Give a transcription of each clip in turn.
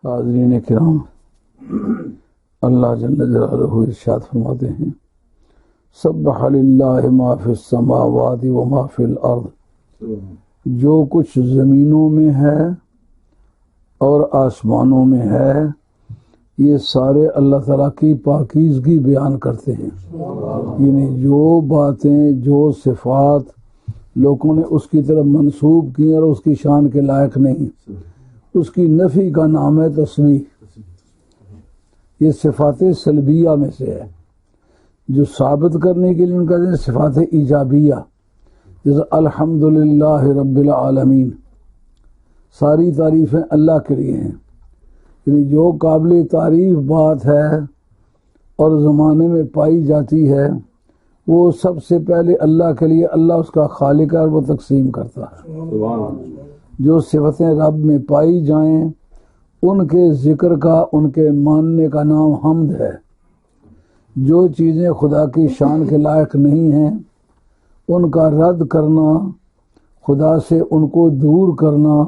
حاضرین کرام، اللہ جل جلالہ ارشاد فرماتے ہیں سبح للہ ما فی السماوات و ما فی الارض، جو کچھ زمینوں میں ہے اور آسمانوں میں ہے یہ سارے اللہ تعالیٰ کی پاکیزگی بیان کرتے ہیں۔ یعنی جو باتیں، جو صفات لوگوں نے اس کی طرف منسوب کی اور اس کی شان کے لائق نہیں، اس کی نفی کا نام ہے تسبیح۔ یہ صفات سلبیہ میں سے ہے، جو ثابت کرنے کے لیے ان کا صفات ایجابیہ، جیسے الحمدللہ رب العالمین، ساری تعریفیں اللہ کے لیے ہیں۔ یعنی جو قابل تعریف بات ہے اور زمانے میں پائی جاتی ہے وہ سب سے پہلے اللہ کے لیے، اللہ اس کا خالق ہے اور وہ تقسیم کرتا ہے۔ جو صفتیں رب میں پائی جائیں ان کے ذکر کا، ان کے ماننے کا نام حمد ہے۔ جو چیزیں خدا کی شان کے لائق نہیں ہیں ان کا رد کرنا، خدا سے ان کو دور کرنا،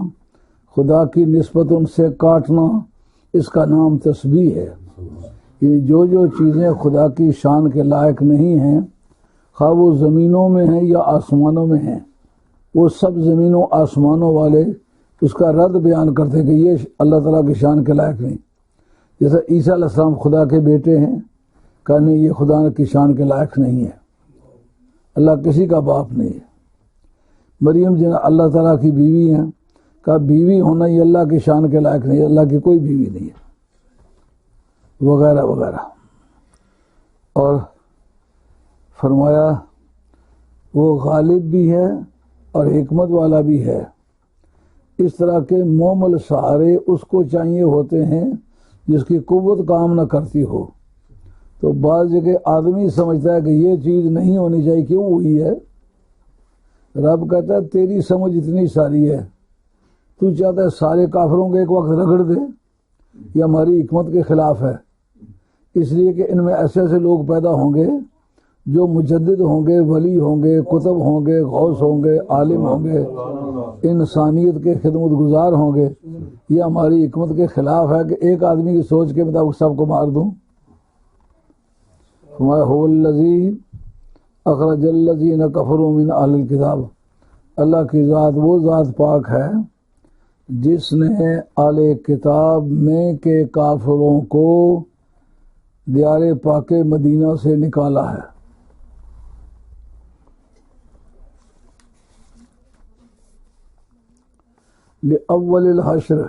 خدا کی نسبت ان سے کاٹنا، اس کا نام تسبیح ہے۔ یعنی جو چیزیں خدا کی شان کے لائق نہیں ہیں، خواہ وہ زمینوں میں ہیں یا آسمانوں میں ہیں، وہ سب زمینوں آسمانوں والے اس کا رد بیان کرتے کہ یہ اللہ تعالیٰ کی شان کے لائق نہیں۔ جیسے عیسیٰ علیہ السلام خدا کے بیٹے ہیں، کہا نہیں یہ خدا کی شان کے لائق نہیں ہے، اللہ کسی کا باپ نہیں ہے۔ مریم جن اللہ تعالیٰ کی بیوی ہیں، کہا بیوی ہونا یہ اللہ کی شان کے لائق نہیں ہے، اللہ کی کوئی بیوی نہیں ہے، وغیرہ وغیرہ۔ اور فرمایا وہ غالب بھی ہے اور حکمت والا بھی ہے۔ اس طرح کے مومل سہارے اس کو چاہیے ہوتے ہیں جس کی قوت کام نہ کرتی ہو۔ تو بعض جگہ آدمی سمجھتا ہے کہ یہ چیز نہیں ہونی چاہیے، کیوں ہوئی ہے؟ رب کہتا ہے تیری سمجھ اتنی ساری ہے، تو چاہتا ہے سارے کافروں کو ایک وقت رگڑ دے، یہ ہماری حکمت کے خلاف ہے۔ اس لیے کہ ان میں ایسے ایسے لوگ پیدا ہوں گے جو مجدد ہوں گے، ولی ہوں گے، کتب ہوں گے، غوث ہوں گے، عالم ہوں گے، انسانیت کے خدمت گزار ہوں گے۔ یہ ہماری حکمت کے خلاف ہے کہ ایک آدمی کی سوچ کے مطابق سب کو مار دوں۔ هو الذی اخرج الذین کفروا من اہل الکتاب، اللہ کی ذات وہ ذات پاک ہے جس نے اہل کتاب میں کے کافروں کو دیار پاک مدینہ سے نکالا ہے۔ لأول الحشر،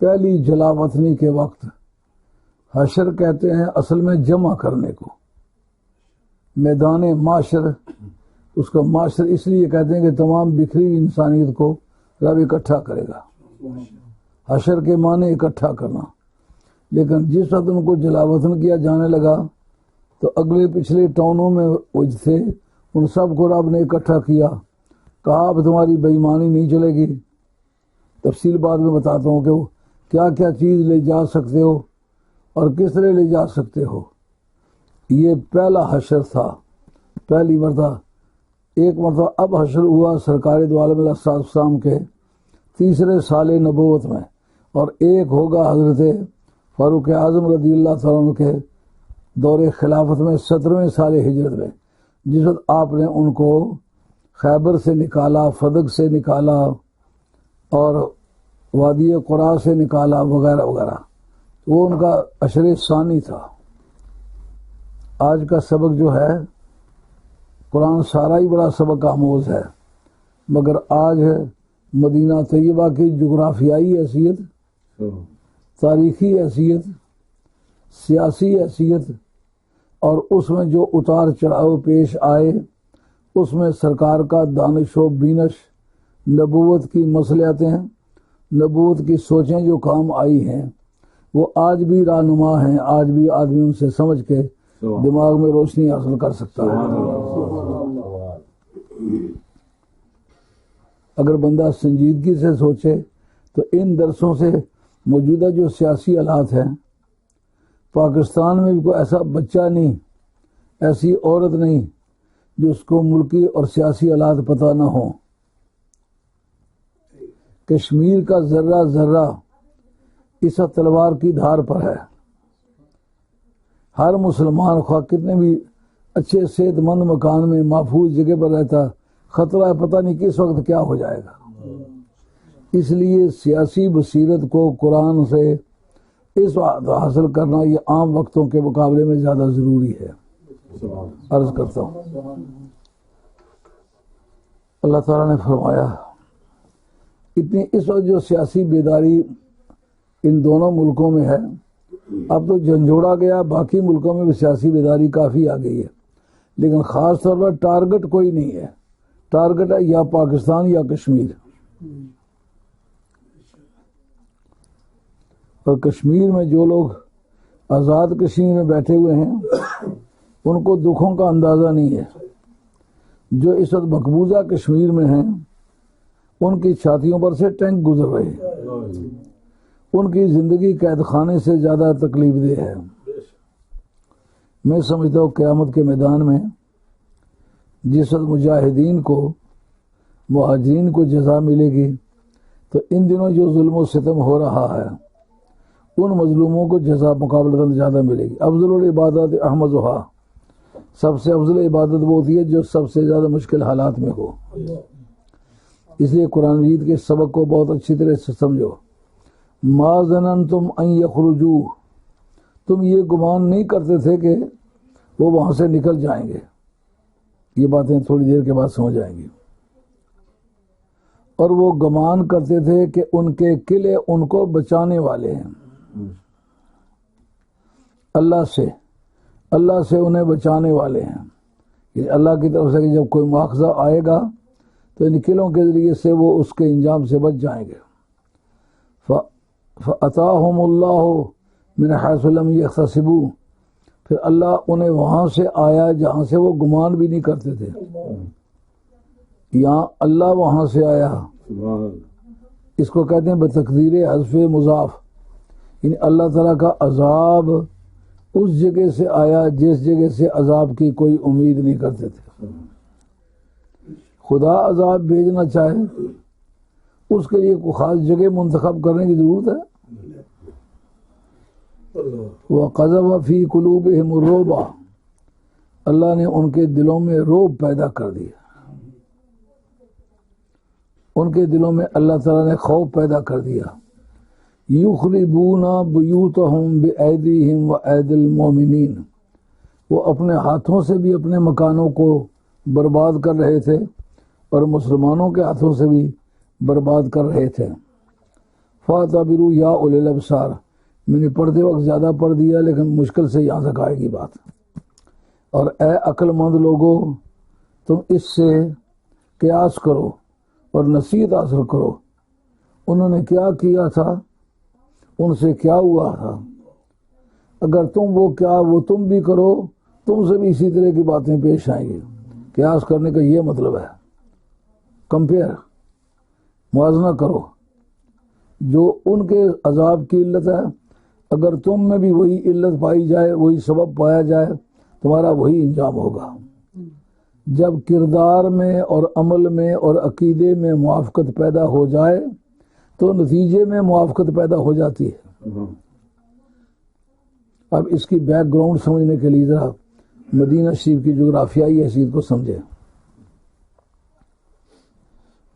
پہلی جلا وطنی کے وقت۔ حشر کہتے ہیں اصل میں جمع کرنے کو، میدان معاشر، اس کا معاشر اس لیے کہتے ہیں کہ تمام بکھری ہوئی انسانیت کو رب اکٹھا کرے گا۔ حشر کے معنی اکٹھا کرنا۔ لیکن جس وقت ان کو جلا وطن کیا جانے لگا تو اگلے پچھلے ٹاؤنوں میں وہ تھے ان سب کو رب نے اکٹھا کیا، کہا اب تمہاری بے ایمانی نہیں چلے گی۔ تفصیل بعد میں بتاتا ہوں کہ وہ کیا کیا چیز لے جا سکتے ہو اور کس طرح لے جا سکتے ہو۔ یہ پہلا حشر تھا، پہلی مرتبہ۔ ایک مرتبہ اب حشر ہوا سرکار دو عالم علیہ السلام کے تیسرے سال نبوت میں، اور ایک ہوگا حضرت فاروق اعظم رضی اللہ تعالیٰ عنہ کے دور خلافت میں 17ویں سال ہجرت میں، جس وقت آپ نے ان کو خیبر سے نکالا، فدق سے نکالا اور وادی قرا سے نکالا وغیرہ وغیرہ۔ وہ ان کا عشر ثانی تھا۔ آج کا سبق جو ہے قرآن سارا ہی بڑا سبق آموز ہے، مگر آج مدینہ طیبہ کی جغرافیائی حیثیت، تاریخی حیثیت، سیاسی حیثیت اور اس میں جو اتار چڑھاؤ پیش آئے، اس میں سرکار کا دانش و بینش، نبوت کی مصلحتیں، نبوت کی سوچیں جو کام آئی ہیں وہ آج بھی رہنما ہیں، آج بھی آدمی ان سے سمجھ کے دماغ میں روشنی حاصل کر سکتا ہے۔ اگر بندہ سنجیدگی سے سوچے تو ان درسوں سے موجودہ جو سیاسی حالات ہیں، پاکستان میں بھی کوئی ایسا بچہ نہیں، ایسی عورت نہیں جس کو ملکی اور سیاسی حالات پتہ نہ ہوں۔ کشمیر کا ذرہ ذرہ اس تلوار کی دھار پر ہے۔ ہر مسلمان خواہ کتنے بھی اچھے صحت مند مکان میں محفوظ جگہ پر رہتا، خطرہ ہے پتہ نہیں کس وقت کیا ہو جائے گا۔ اس لیے سیاسی بصیرت کو قرآن سے اس وقت حاصل کرنا یہ عام وقتوں کے مقابلے میں زیادہ ضروری ہے۔ عرض کرتا ہوں، اللہ تعالیٰ نے فرمایا اتنی اس وقت جو سیاسی بیداری ان دونوں ملکوں میں ہے، اب تو جھنجھوڑا گیا، باقی ملکوں میں بھی سیاسی بیداری کافی آ گئی ہے، لیکن خاص طور پر ٹارگٹ کوئی نہیں ہے۔ ٹارگٹ ہے یا پاکستان یا کشمیر، اور کشمیر میں جو لوگ آزاد کشمیر میں بیٹھے ہوئے ہیں ان کو دکھوں کا اندازہ نہیں ہے۔ جو اس وقت مقبوضہ کشمیر میں ہیں ان کی چھاتیوں پر سے ٹینک گزر رہے ہیں، ان کی زندگی قید خانے سے زیادہ تکلیف دہ ہے۔ میں سمجھتا ہوں قیامت کے میدان میں جس وقت مجاہدین کو، مہاجرین کو جزا ملے گی، تو ان دنوں جو ظلم و ستم ہو رہا ہے ان مظلوموں کو جزا مقابلتاً زیادہ ملے گی۔ افضل العبادات احمدھا، سب سے افضل عبادت وہ ہوتی ہے جو سب سے زیادہ مشکل حالات میں ہو۔ اس لیے قرآن مجید کے سبق کو بہت اچھی طرح سے سمجھو۔ ما ظننتم ان یخرجوا، تم یہ گمان نہیں کرتے تھے کہ وہ وہاں سے نکل جائیں گے۔ یہ باتیں تھوڑی دیر کے بعد سمجھ آئیں گی۔ اور وہ گمان کرتے تھے کہ ان کے قلعے ان کو بچانے والے ہیں، اللہ سے انہیں بچانے والے ہیں۔ یہ اللہ کی طرف سے کہ جب کوئی مواخذہ آئے گا تو ان قلعوں کے ذریعے سے وہ اس کے انجام سے بچ جائیں گے۔ فَأَتَاهُمُ اللَّهُ مِنْ حَيْثُ لَمْ يَحْتَسِبُوا، پھر اللہ انہیں وہاں سے آیا جہاں سے وہ گمان بھی نہیں کرتے تھے۔ یہاں اللہ وہاں سے آیا، اس کو کہتے ہیں بتقدیر حذف مضاف، یعنی اللہ تعالیٰ کا عذاب اس جگہ سے آیا جس جگہ سے عذاب کی کوئی امید نہیں کرتے تھے۔ خدا عذاب بھیجنا چاہے اس کے لیے کوئی خاص جگہ منتخب کرنے کی ضرورت ہے؟ وَقَذَفَ فِي قُلُوبِهِمُ الرُّعْبَ، اللہ نے ان کے دلوں میں رعب پیدا کر دیا، ان کے دلوں میں اللہ تعالیٰ نے خوف پیدا کر دیا۔ یخربون بیوتہم بأیدیہم وأیدی المؤمنین، وہ اپنے ہاتھوں سے بھی اپنے مکانوں کو برباد کر رہے تھے اور مسلمانوں کے ہاتھوں سے بھی برباد کر رہے تھے۔ فاعتبروا یا اولی الابصار، میں نے پڑھتے وقت زیادہ پڑھ دیا لیکن مشکل سے یہاں تک آئے گی بات۔ اور اے عقل مند لوگوں، تم اس سے قیاس کرو اور نصیحت حاصل کرو۔ انہوں نے کیا کیا تھا، ان سے کیا ہوا تھا، اگر تم وہ تم بھی کرو تم سے بھی اسی طرح کی باتیں پیش آئیں گی۔ قیاس کرنے کا یہ مطلب ہے، کمپیئر، موازنہ کرو۔ جو ان کے عذاب کی علت ہے اگر تم میں بھی وہی علت پائی جائے، وہی سبب پایا جائے، تمہارا وہی انجام ہوگا۔ جب کردار میں اور عمل میں اور عقیدے میں موافقت پیدا ہو جائے تو نتیجے میں موافقت پیدا ہو جاتی ہے۔ اب اس کی بیک گراؤنڈ سمجھنے کے لیے ذرا مدینہ شریف کی جغرافیائی حیثیت کو سمجھیں۔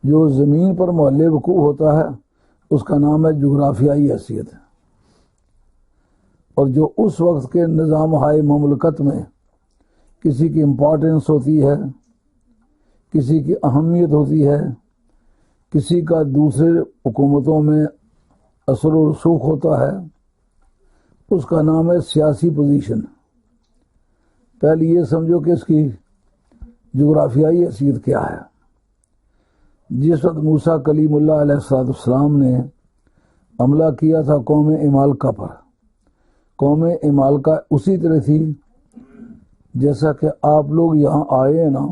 جو زمین پر محل وقوع ہوتا ہے اس کا نام ہے جغرافیائی حیثیت، اور جو اس وقت کے نظام ہائے مملکت میں کسی کی امپورٹنس ہوتی ہے، کسی کی اہمیت ہوتی ہے، کسی کا دوسرے حکومتوں میں اثر و رسوخ ہوتا ہے، اس کا نام ہے سیاسی پوزیشن۔ پہلے یہ سمجھو کہ اس کی جغرافیائی حیثیت کیا ہے۔ جس وقت موسیٰ کلیم اللہ علیہ السلام نے حملہ کیا تھا قوم عمالقہ پر، قوم عمالقہ اسی طرح تھی جیسا کہ آپ لوگ یہاں آئے ہیں نا،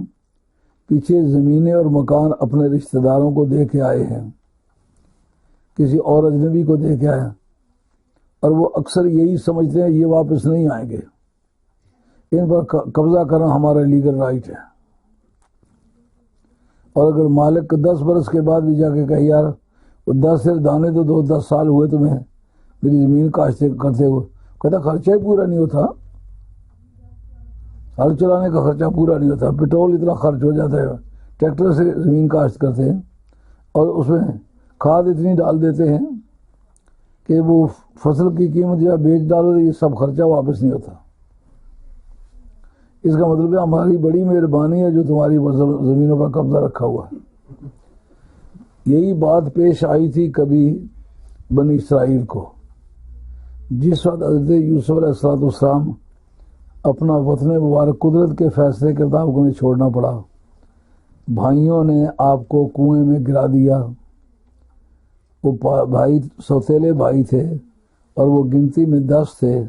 پیچھے زمینیں اور مکان اپنے رشتہ داروں کو دے کے آئے ہیں، کسی اور اجنبی کو دے کے آئے ہیں، اور وہ اکثر یہی سمجھتے ہیں یہ واپس نہیں آئیں گے، ان پر قبضہ کرنا ہمارا لیگل رائٹ ہے۔ اور اگر مالک 10 برس کے بعد بھی جا کے کہے یار وہ 10 دانے تو 10 سال ہوئے تمہیں میری زمین کاشت کرتے ہوئے، کہتا خرچہ ہی پورا نہیں ہوتا، ہل چلانے کا خرچہ پورا نہیں ہوتا، پیٹرول اتنا خرچ ہو جاتا ہے، ٹریکٹر سے زمین کاشت کرتے ہیں اور اس میں کھاد اتنی ڈال دیتے ہیں کہ وہ فصل کی قیمت یا بیچ ڈالو تو یہ سب خرچہ واپس نہیں ہوتا۔ اس کا مطلب ہے ہماری بڑی مہربانی ہے جو تمہاری زمینوں پر قبضہ رکھا ہوا ہے۔ یہی بات پیش آئی تھی کبھی بنی اسرائیل کو، جس وقت حضرت یوسف علیہ السلام اپنا وطن مبارک قدرت کے فیصلے کے مطابق انہیں چھوڑنا پڑا، بھائیوں نے آپ کو کنویں میں گرا دیا۔ وہ بھائی سوتیلے بھائی تھے اور وہ گنتی میں 10 تھے،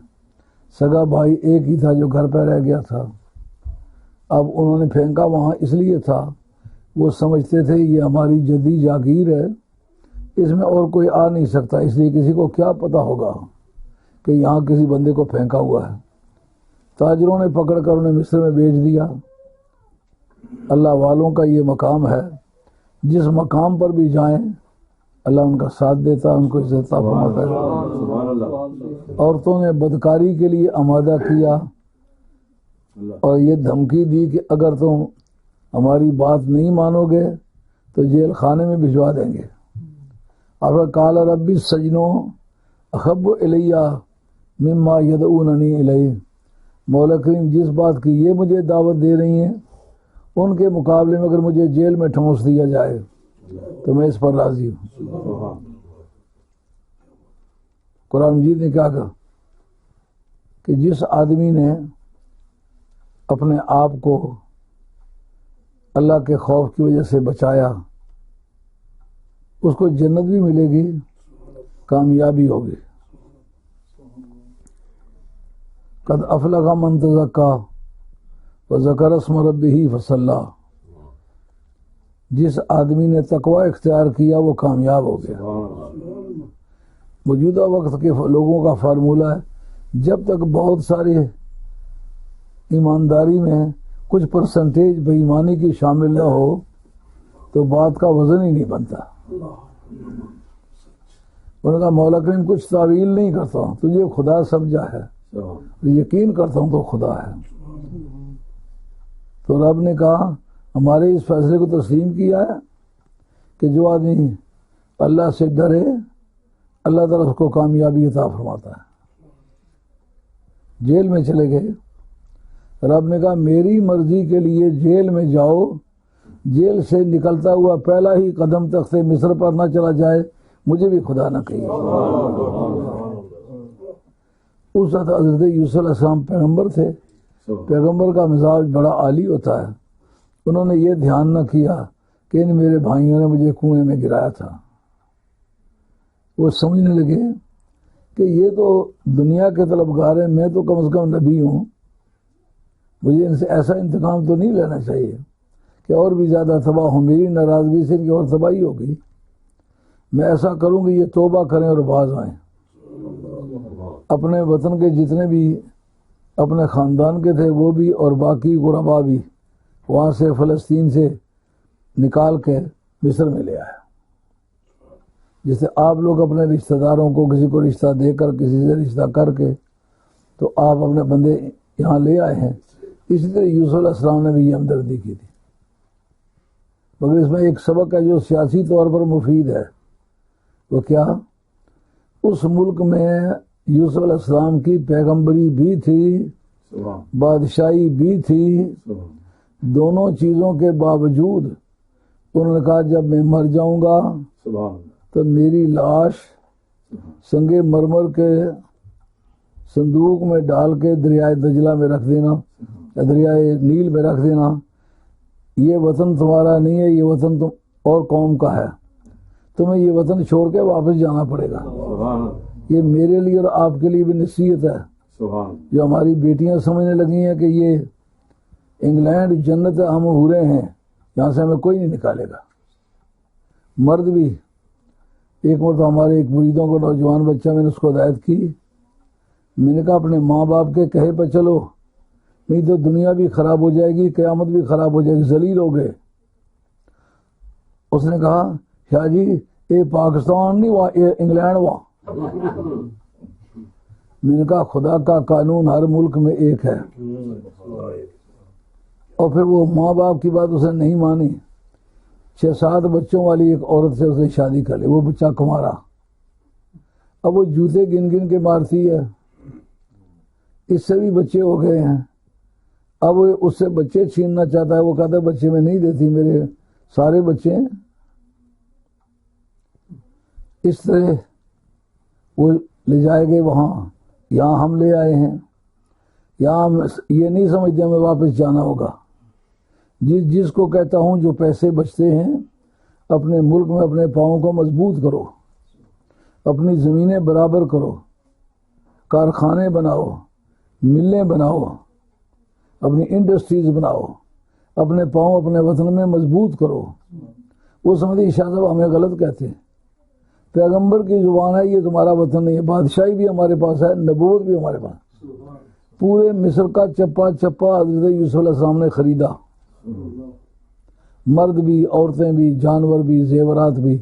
سگا بھائی ایک ہی تھا جو گھر پہ رہ گیا تھا۔ اب انہوں نے پھینکا وہاں اس لیے تھا وہ سمجھتے تھے یہ ہماری جدی جاگیر ہے، اس میں اور کوئی آ نہیں سکتا، اس لیے کسی کو کیا پتا ہوگا کہ یہاں کسی بندے کو پھینکا ہوا ہے۔ تاجروں نے پکڑ کر انہیں مصر میں بیچ دیا۔ اللہ والوں کا یہ مقام ہے، جس مقام پر بھی جائیں اللہ ان کا ساتھ دیتا، ان کو عزت عطا فرماتا ہے۔ عورتوں نے بدکاری کے لیے آمادہ کیا اور یہ دھمکی دی کہ اگر تم ہماری بات نہیں مانو گے تو جیل خانے میں بھجوا دیں گے۔ اور قال رب السجن احب الی مما یدعوننی الیہ، مولا کریم جس بات کی یہ مجھے دعوت دے رہی ہیں ان کے مقابلے میں اگر مجھے جیل میں ٹھونس دیا جائے تو میں اس پر راضی ہوں۔ قرآن مجید نے کیا کہا کہ جس آدمی نے اپنے آپ کو اللہ کے خوف کی وجہ سے بچایا اس کو جنت بھی ملے گی، کامیابی ہوگی۔ قد افلح من تزکا وذکر اسم ربہ فصلی، جس آدمی نے تقوی اختیار کیا وہ کامیاب ہو گیا۔ موجودہ وقت کے لوگوں کا فارمولہ ہے جب تک بہت سارے ایمانداری میں کچھ پرسنٹیج بے ایمانی کی شامل نہ ہو تو بات کا وزن ہی نہیں بنتا۔ انہوں نے کہا مولا کریم کچھ تعویل نہیں کرتا ہوں، تجھے خدا سمجھا ہے، یقین کرتا ہوں تو خدا ہے۔ تو رب نے کہا ہمارے اس فیصلے کو تسلیم کیا ہے کہ جو آدمی اللہ سے ڈرے اللہ تعالیٰ اس کو کامیابی عطا فرماتا ہے۔ جیل میں چلے گئے، رب نے کہا میری مرضی کے لیے جیل میں جاؤ، جیل سے نکلتا ہوا پہلا ہی قدم تخت مصر پر نہ چلا جائے مجھے بھی خدا نہ کہیے۔ اس وقت حضرت یوسف علیہ السلام پیغمبر تھے، پیغمبر کا مزاج بڑا عالی ہوتا ہے، انہوں نے یہ دھیان نہ کیا کہ ان میرے بھائیوں نے مجھے کنویں میں گرایا تھا۔ وہ سمجھنے لگے کہ یہ تو دنیا کے طلبگار ہیں، میں تو کم از کم نبی ہوں، مجھے ان سے ایسا انتقام تو نہیں لینا چاہیے کہ اور بھی زیادہ تباہ ہوں، میری ناراضگی سے ان کی اور تباہی ہوگی۔ میں ایسا کروں کہ یہ توبہ کریں اور باز آئیں۔ اپنے وطن کے جتنے بھی اپنے خاندان کے تھے وہ بھی اور باقی غربا بھی وہاں سے فلسطین سے نکال کے مصر میں لے آیا۔ جیسے آپ لوگ اپنے رشتہ داروں کو کسی کو رشتہ دے کر کسی سے رشتہ کر کے تو آپ اپنے بندے یہاں لے آئے ہیں، اسی طرح یوسف علیہ السلام نے بھی یہ ہمدردی کی تھی۔ مگر اس میں ایک سبق ہے جو سیاسی طور پر مفید ہے، وہ کیا؟ اس ملک میں یوسف علیہ السلام کی پیغمبری بھی تھی، بادشاہی بھی تھی، دونوں چیزوں کے باوجود انہوں نے کہا جب میں مر جاؤں گا تو میری لاش سنگ مرمر کے صندوق میں ڈال کے دریائے دجلہ میں رکھ دینا، دریائے نیل میں رکھ دینا، یہ وطن تمہارا نہیں ہے، یہ وطن تم اور قوم کا ہے، تمہیں یہ وطن چھوڑ کے واپس جانا پڑے گا۔ یہ میرے لیے اور آپ کے لیے بھی نصیحت ہے۔ جو ہماری بیٹیاں سمجھنے لگی ہیں کہ یہ انگلینڈ جنت ہم حورے ہیں، یہاں سے ہمیں کوئی نہیں نکالے گا۔ مرد بھی، ایک مرتبہ ہمارے ایک مریدوں کو نوجوان بچہ میں نے اس کو ہدایت کی، میں نے کہا اپنے ماں باپ کے کہے پہ چلو، نہیں تو دنیا بھی خراب ہو جائے گی، قیامت بھی خراب ہو جائے گی، ذلیل ہو گئے۔ اس نے کہا شاہ جی یہ پاکستان نہیں ہوا، یہ انگلینڈ ہوا۔ میں نے کہا خدا کا قانون ہر ملک میں ایک ہے، اور پھر وہ ماں باپ کی بات اس نے نہیں مانی، 6-7 بچوں والی ایک عورت سے اس نے شادی کر لی، وہ بچہ کمارا، اب وہ جوتے گن گن کے مارتی ہے، اس سے بھی بچے ہو گئے ہیں، اب وہ اس سے بچے چھیننا چاہتا ہے، وہ کہتا ہے بچے میں نہیں دیتی، میرے سارے بچے ہیں۔ اس طرح وہ لے جائے گے وہاں، یہاں ہم لے آئے ہیں، یہاں یہ نہیں سمجھتے ہمیں واپس جانا ہوگا۔ جس کو کہتا ہوں جو پیسے بچتے ہیں اپنے ملک میں اپنے پاؤں کو مضبوط کرو، اپنی زمینیں برابر کرو، کارخانے بناؤ، ملیں بناؤ، اپنی انڈسٹریز بناؤ، اپنے پاؤں اپنے وطن میں مضبوط کرو۔ وہ سمجھتے شاہ صاحب ہمیں غلط کہتے ہیں، پیغمبر کی زبان ہے، یہ تمہارا وطن نہیں ہے، بادشاہی بھی ہمارے پاس ہے، نبوت بھی ہمارے پاس، پورے مصر کا چپا چپا حضرت یوسف علیہ السلام نے خریدا، مرد بھی، عورتیں بھی، جانور بھی، زیورات بھی،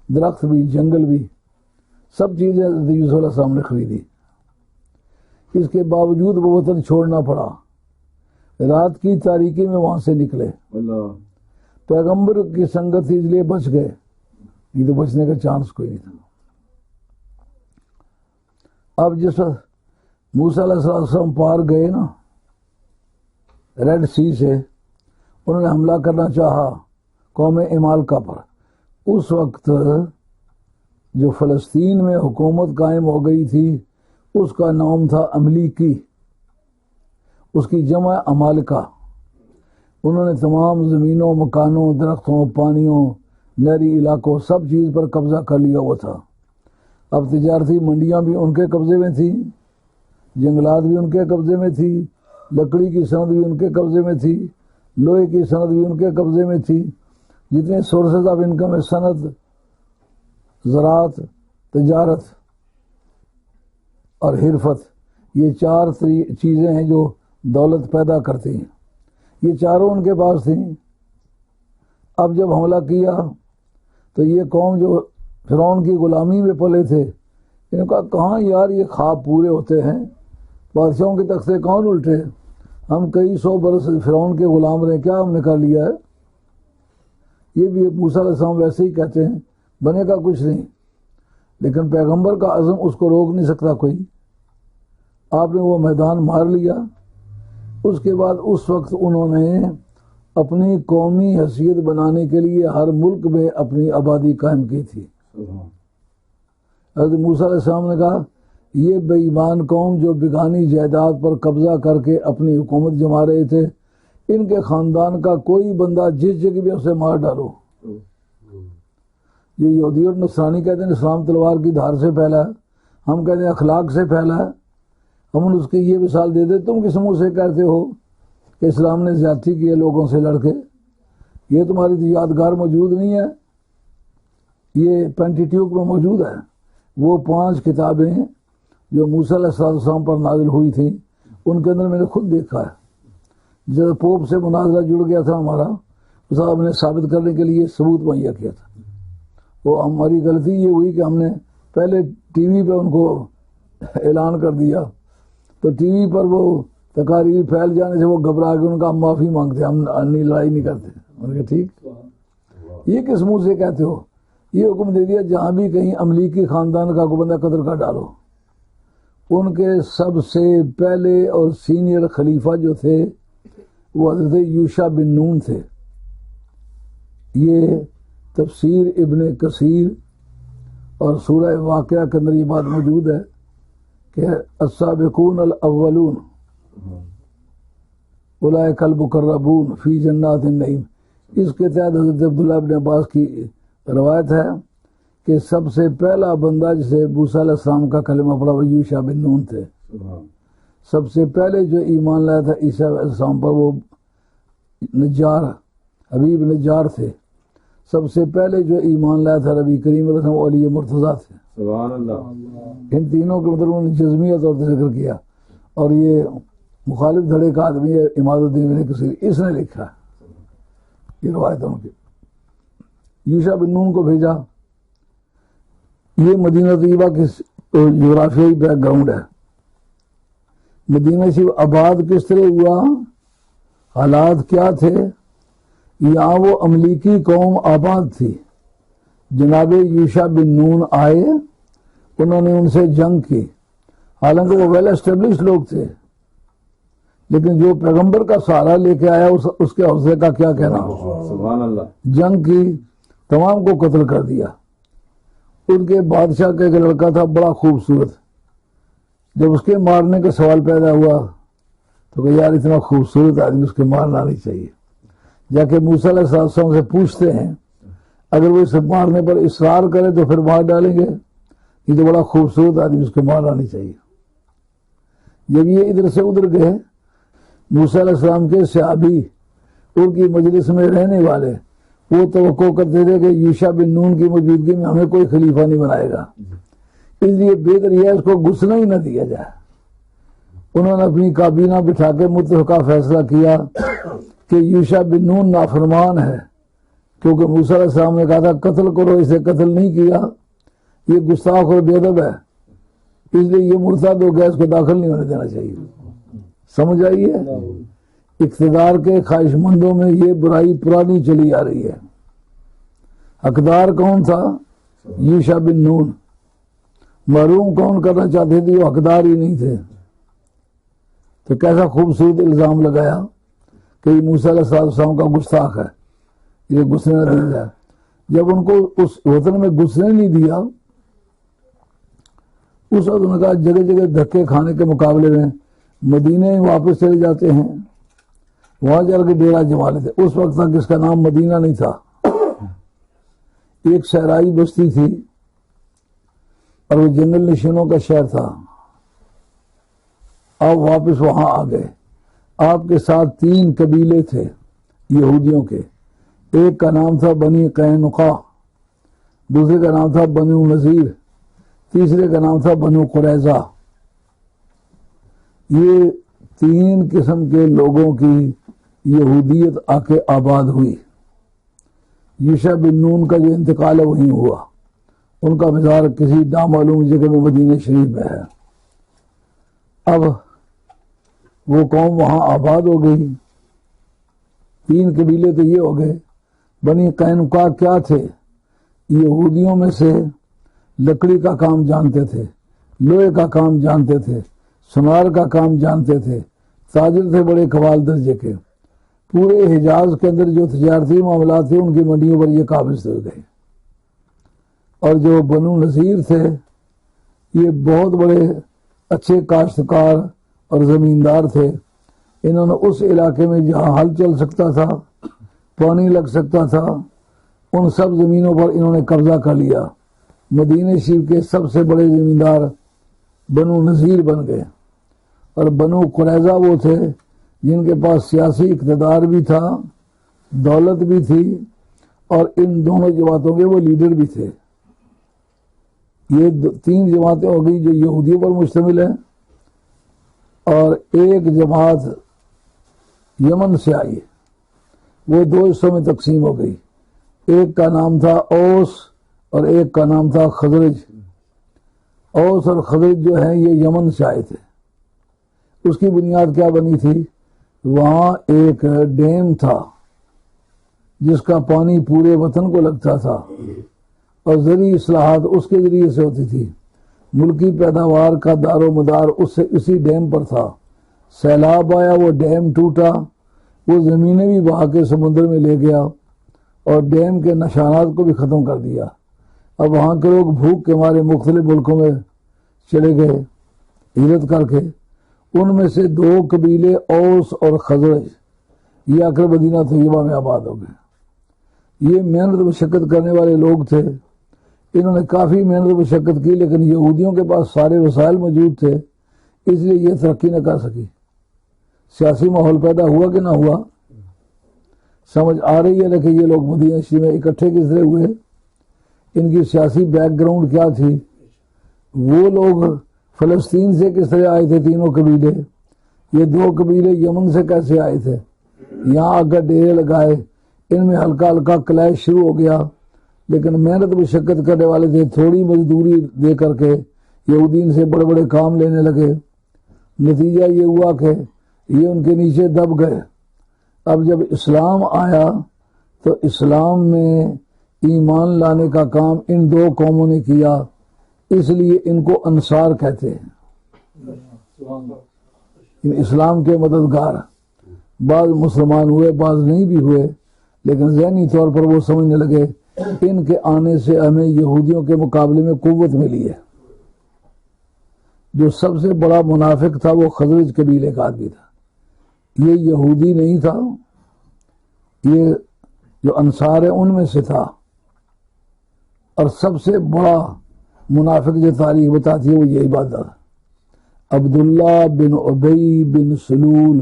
درخت بھی، جنگل بھی، سب چیزیں حضرت یوسف علیہ السلام نے خریدی۔ اس کے باوجود وہ وطن چھوڑنا پڑا، رات کی تاریکی میں وہاں سے نکلے، پیغمبر کی سنگت تھی اس لیے بچ گئے، یہ تو بچنے کا چانس کوئی نہیں تھا۔ اب جس وقت موسیٰ علیہ السلام پار گئے نا ریڈ سی سے، انہوں نے حملہ کرنا چاہا قوم عمالقہ پر، اس وقت جو فلسطین میں حکومت قائم ہو گئی تھی اس کا نام تھا املیکی، اس کی جمع عمالقہ۔ انہوں نے تمام زمینوں، مکانوں، درختوں، پانیوں، نہری علاقوں، سب چیز پر قبضہ کر لیا ہوا تھا۔ اب تجارتی منڈیاں بھی ان کے قبضے میں تھی، جنگلات بھی ان کے قبضے میں تھی، لکڑی کی صنعت بھی ان کے قبضے میں تھی، لوہے کی صنعت بھی ان کے قبضے میں تھی، جتنے سورسز آف انکم ہے، صنعت، زراعت، تجارت اور حرفت، یہ 4 چیزیں ہیں جو دولت پیدا کرتی ہیں، یہ چاروں ان کے پاس تھیں۔ اب جب حملہ کیا تو یہ قوم جو فرعون کی غلامی میں پلے تھے، انہوں نے کہا کہاں یار یہ خواب پورے ہوتے ہیں، بادشاہوں کے تختے کون الٹے، ہم کئی 100 برس فرعون کے غلام رہے، کیا ہم نے کر لیا ہے؟ یہ بھی موسیٰ علیہ السلام ویسے ہی کہتے ہیں، بنے کا کچھ نہیں، لیکن پیغمبر کا عزم اس کو روک نہیں سکتا کوئی۔ آپ نے وہ میدان مار لیا۔ اس کے بعد اس وقت انہوں نے اپنی قومی حیثیت بنانے کے لیے ہر ملک میں اپنی آبادی قائم کی تھی۔ حضرت موسیٰ علیہ السلام نے کہا یہ بے ایمان قوم جو بیگانی جائیداد پر قبضہ کر کے اپنی حکومت جما رہے تھے، ان کے خاندان کا کوئی بندہ جس جگہ بھی اسے مار ڈالو۔ یہ یہودی اور نصرانی کہتے ہیں اسلام تلوار کی دھار سے پھیلا ہے، ہم کہتے ہیں اخلاق سے پھیلا ہے۔ ہم اس کی یہ مثال دے دیں، تم کس منہ سے کہتے ہو کہ اسلام نے زیادتی کی ہے لوگوں سے لڑ کے؟ یہ تمہاری تو یادگار موجود نہیں ہے، یہ پینٹیٹیوک میں موجود ہے، وہ 5 کتابیں جو موسیٰ علیہ السلام پر نازل ہوئی تھیں، ان کے اندر میں نے خود دیکھا ہے۔ جب پوپ سے مناظرہ جڑ گیا تھا ہمارا، صاحب نے ثابت کرنے کے لیے ثبوت مہیا کیا تھا۔ وہ ہماری غلطی یہ ہوئی کہ ہم نے پہلے ٹی وی پہ ان کو اعلان کر دیا، تو ٹی وی پر وہ تقاریر پھیل جانے سے وہ گھبرا کے ان کا ہم معافی مانگتے، ہم لڑائی نہیں کرتے۔ انہوں نے کہا ٹھیک، یہ کس منہ سے کہتے ہو؟ یہ حکم دے دیا جہاں بھی کہیں املیکی خاندان کا کوئی بندہ قتل کر ڈالو۔ ان کے سب سے پہلے اور سینئر خلیفہ جو تھے وہ حضرت یوشع بن نون تھے۔ یہ تفسیر ابن کثیر اور سورہ واقعہ کے اندر یہ بات موجود ہے کہ السابقون الاولون اولئک المقربون فی جنات النعیم، اس کے تحت حضرت عبداللہ ابن عباس کی روایت ہے کہ سب سے پہلا بندہ جسے موسیٰ علیہ السلام کا کلمہ پڑا وہ یوشع بن نون تھے۔ سب سے پہلے جو ایمان لایا تھا عیسیٰ علیہ السلام پر وہ نجار، حبیب نجار تھے۔ سب سے پہلے جو ایمان لایا تھا نبی کریم علیہ السلام علی مرتضیٰ تھے۔ سبحان اللہ۔ ان تینوں کے مطلب انہوں نے جزمیہ طور پر ذکر کیا، اور یہ مخالف دھڑے کا آدمی ہے عماد الدین ابن کثیر، اس نے لکھا ہے یہ روایت ان کی۔ یوشع بن نون کو بھیجا۔ یہ مدینہ طیبہ کی جغرافیائی بیک گراؤنڈ ہے۔ مدینہ شریف آباد کس طرح ہوا، حالات کیا تھے؟ یہاں وہ املیکی قوم آباد تھی، جناب یوشع بن نون آئے، انہوں نے ان سے جنگ کی، حالانکہ وہ ویل اسٹیبلش لوگ تھے، لیکن جو پیغمبر کا سہارا لے کے آیا اس کے حوصلے کا کیا کہنا۔ سبحان اللہ۔ جنگ کی، تمام کو قتل کر دیا۔ ان کے بادشاہ کا ایک لڑکا تھا بڑا خوبصورت، جب اس کے مارنے کا سوال پیدا ہوا تو کہ یار اتنا خوبصورت آدمی اس کے مارنا نہیں چاہیے۔ جا کے موسیٰ علیہ السلام سے پوچھتے ہیں اگر وہ اسے مارنے پر اصرار کرے تو پھر مار ڈالیں گے، یہ تو بڑا خوبصورت آدمی اس کو مارنا نہیں چاہیے۔ جب یہ ادھر سے ادھر گئے، موسیٰ علیہ السلام کے صحابی ان کی مجلس میں رہنے والے وہ توقع کرتے تھے کہ یوشع بن نون کی موجودگی میں ہمیں کوئی خلیفہ نہیں بنائے گا، اس لیے بہتر یہ ہے اس کو گھسنا ہی نہ دیا جائے۔ انہوں نے اپنی کابینہ بٹھا کے متفقہ فیصلہ کیا کہ یوشع بن نون نافرمان ہے، کیونکہ موسیٰ علیہ السلام نے کہا تھا قتل کرو، اسے قتل نہیں کیا، یہ گستاخ اور بے ادب ہے، اس لیے یہ مرتد ہو گیا، اس کو داخل نہیں ہونے دینا چاہیے۔ سمجھ آئیے؟ اقتدار کے خواہش مندوں میں یہ برائی پرانی چلی آ رہی ہے۔ حقدار کون تھا؟ یوشع بن نون۔ محروم کون کرنا چاہتے تھے؟ وہ حقدار ہی نہیں تھے۔ تو کیسا خوبصورت الزام لگایا کہ یہ موسیٰ علیہ السلام کا گستاخ ہے، یہ گھسنے نہ دیا جائے۔ جب ان کو اس وطن میں گھسنے نہیں دیا، اس وقت انہوں نے کہا جگہ جگہ دھکے کھانے کے مقابلے میں مدینے واپس چلے جاتے ہیں، وہاں جا کے ڈیرا جما لیتے۔ اس وقت تک اس کا نام مدینہ نہیں تھا، ایک صحرائی بستی تھی اور وہ جنگل نشینوں کا شہر تھا۔ آپ واپس وہاں آ گئے، آپ کے ساتھ 3 قبیلے تھے یہودیوں کے، ایک کا نام تھا بنی قینقاع، دوسرے کا نام تھا بنو نذیر، تیسرے کا نام تھا بنو قریظہ۔ یہ 3 قسم کے لوگوں کی یہودیت آ کے آباد ہوئی۔ یوشع بن نون کا جو انتقال ہے وہیں ہوا، ان کا مزار کسی نامعلوم جگہ میں مدینہ شریف میں ہے۔ اب وہ قوم وہاں آباد ہو گئی، 3 قبیلے تو یہ ہو گئے۔ بنی قینقاع کیا تھے؟ یہودیوں میں سے لکڑی کا کام جانتے تھے، لوہے کا کام جانتے تھے، سونار کا کام جانتے تھے، تاجر تھے بڑے قوال درجے کے۔ پورے حجاز کے اندر جو تجارتی معاملات تھے ان کی منڈیوں پر یہ قابض ہو گئے۔ اور جو بنو نذیر تھے یہ بہت بڑے اچھے کاشتکار اور زمیندار تھے، انہوں نے اس علاقے میں جہاں ہل چل سکتا تھا، پانی لگ سکتا تھا، ان سب زمینوں پر انہوں نے قبضہ کر لیا۔ مدینہ شریف کے سب سے بڑے زمیندار بنو نذیر بن گئے، اور بنو قریظہ وہ تھے جن کے پاس سیاسی اقتدار بھی تھا، دولت بھی تھی، اور ان دونوں جماعتوں کے وہ لیڈر بھی تھے۔ یہ 3 جماعتیں ہو گئی جو یہودیوں پر مشتمل ہیں، اور ایک جماعت یمن سے آئی، وہ 2 حصوں میں تقسیم ہو گئی، ایک کا نام تھا اوس اور ایک کا نام تھا خزرج۔ اوس اور خزرج جو ہیں یہ یمن سے آئے تھے۔ اس کی بنیاد کیا بنی تھی؟ وہاں ایک ڈیم تھا جس کا پانی پورے وطن کو لگتا تھا، اور زرعی اصلاحات اس کے ذریعے سے ہوتی تھی، ملکی پیداوار کا دار و مدار اسی ڈیم پر تھا۔ سیلاب آیا، وہ ڈیم ٹوٹا، وہ زمینیں بھی بہا کے سمندر میں لے گیا اور ڈیم کے نشانات کو بھی ختم کر دیا۔ اب وہاں کے لوگ بھوک کے مارے مختلف ملکوں میں چلے گئے ہجرت کر کے۔ ان میں سے 2 قبیلے اوس اور خزرج یہ آ کر مدینہ طیبہ میں آباد ہو گئے۔ یہ محنت مشقت کرنے والے لوگ تھے، انہوں نے کافی محنت مشقت کی، لیکن یہودیوں کے پاس سارے وسائل موجود تھے، اس لیے یہ ترقی نہ کر سکی۔ سیاسی ماحول پیدا ہوا کہ نہ ہوا؟ سمجھ آ رہی ہے نا کہ یہ لوگ مدینہ شریف میں اکٹھے کس طرح ہوئے، ان کی سیاسی بیک گراؤنڈ کیا تھی، وہ لوگ فلسطین سے کس طرح آئے تھے، 3 قبیلے، یہ 2 قبیلے یمن سے کیسے آئے تھے، یہاں آ کر ڈیرے لگائے، ان میں ہلکا ہلکا کلیش شروع ہو گیا، لیکن محنت مشقت کرنے والے تھے، تھوڑی مزدوری دے کر کے یہودین سے بڑے بڑے کام لینے لگے، نتیجہ یہ ہوا کہ یہ ان کے نیچے دب گئے۔ اب جب اسلام آیا تو اسلام میں ایمان لانے کا کام ان دو قوموں نے کیا، اس لیے ان کو انصار کہتے ہیں، ان اسلام کے مددگار۔ بعض مسلمان ہوئے، بعض نہیں بھی ہوئے، لیکن ذہنی طور پر وہ سمجھنے لگے ان کے آنے سے ہمیں یہودیوں کے مقابلے میں قوت ملی ہے۔ جو سب سے بڑا منافق تھا وہ خزرج قبیلے کا آدمی تھا، یہ یہودی نہیں تھا، یہ جو انصار ہیں ان میں سے تھا۔ اور سب سے بڑا منافق جو تاریخ بتاتی ہے وہ یہی بات تھا، عبداللہ بن ابی بن سلول۔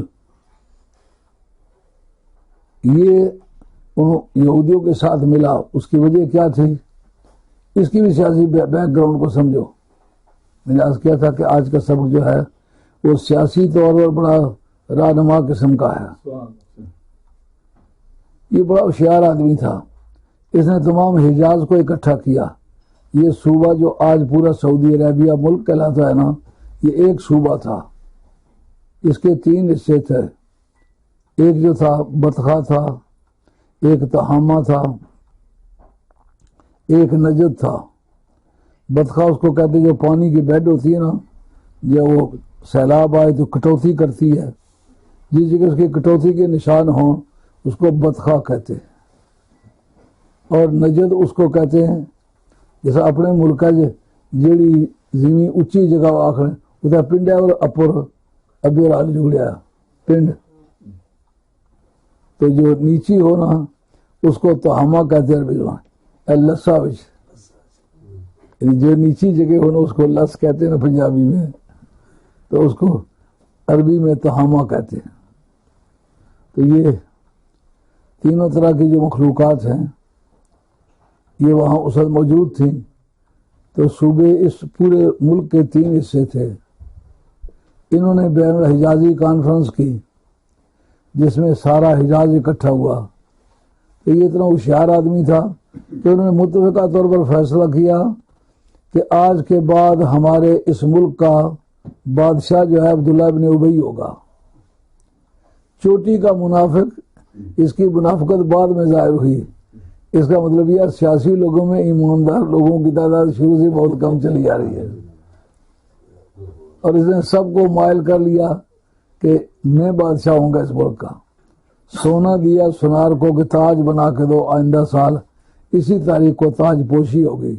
یہ ان یہودیوں کے ساتھ ملا، اس کی وجہ کیا تھی؟ اس کی بھی سیاسی بیک گراؤنڈ کو سمجھو۔ میں نے عرض کیا تھا کہ آج کا سبق جو ہے وہ سیاسی طور پر بڑا رہنما قسم کا ہے۔ یہ بڑا ہوشیار آدمی تھا، اس نے تمام حجاز کو اکٹھا کیا۔ یہ صوبہ جو آج پورا سعودی عربیہ ملک کہلاتا ہے نا، یہ ایک صوبہ تھا، اس کے 3 حصے تھے۔ ایک جو تھا بطخہ تھا، ایک تہامہ تھا، ایک نجد تھا۔ بطخہ اس کو کہتے جو پانی کی بیڈ ہوتی ہے نا، جب وہ سیلاب آئے تو کٹوتی کرتی ہے، جس جگہ اس کی کٹوتی کے نشان ہوں اس کو بطخہ کہتے ہیں۔ اور نجد اس کو کہتے ہیں جیسا اپنے ملک جیڑی زمین اچھی جگہ آخر اتنا پنڈ ہے، اور اپر ابھی اور جڑیا پنڈ، تو جو نیچی ہو نا اس کو تہامہ کہتے ہیں عربی زبان، لسا وچ، جو نیچی جگہ ہو نا اس کو لس کہتے ہیں نا پنجابی میں، تو اس کو عربی میں تہامہ کہتے ہیں۔ تو یہ تینوں طرح کی جو مخلوقات ہیں یہ وہاں اس وقت موجود تھیں۔ تو صوبے اس پورے ملک کے 3 حصے تھے۔ انہوں نے بین الحجازی کانفرنس کی جس میں سارا حجاز اکٹھا ہوا۔ تو یہ اتنا ہوشیار آدمی تھا کہ انہوں نے متفقہ طور پر فیصلہ کیا کہ آج کے بعد ہمارے اس ملک کا بادشاہ جو ہے عبداللہ بن ابی ہوگا۔ چوٹی کا منافق، اس کی منافقت بعد میں ظاہر ہوئی۔ اس کا مطلب یہ سیاسی لوگوں میں ایماندار لوگوں کی تعداد شروع سے بہت کم چلی جا رہی ہے، اور اس نے سب کو مائل کر لیا کہ میں بادشاہ ہوں گا اس ملک کا۔ سونا دیا سونار کو کہ تاج بنا کے دو، آئندہ سال اسی تاریخ کو تاج پوشی ہوگی۔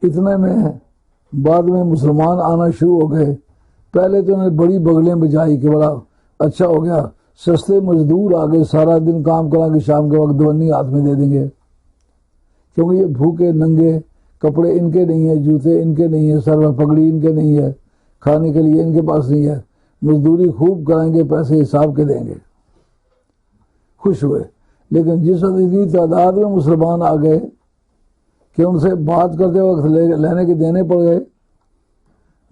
اتنے میں بعد میں مسلمان آنا شروع ہو گئے۔ پہلے تو انہوں نے بڑی بغلیں بجائی کہ بڑا اچھا ہو گیا، سستے مزدور آگے سارا دن کام کرا کے شام کے وقت دونی ہاتھ میں دے دیں گے، کیونکہ یہ بھوکے ننگے، کپڑے ان کے نہیں ہیں، جوتے ان کے نہیں ہیں، سر میں پگڑی ان کے نہیں ہے، کھانے کے لیے ان کے پاس نہیں ہے، مزدوری خوب کریں گے، پیسے حساب کے دیں گے۔ خوش ہوئے، لیکن جس وقت اتنی تعداد میں مسلمان آ گئے کہ ان سے بات کرتے وقت لینے کے دینے پڑ گئے۔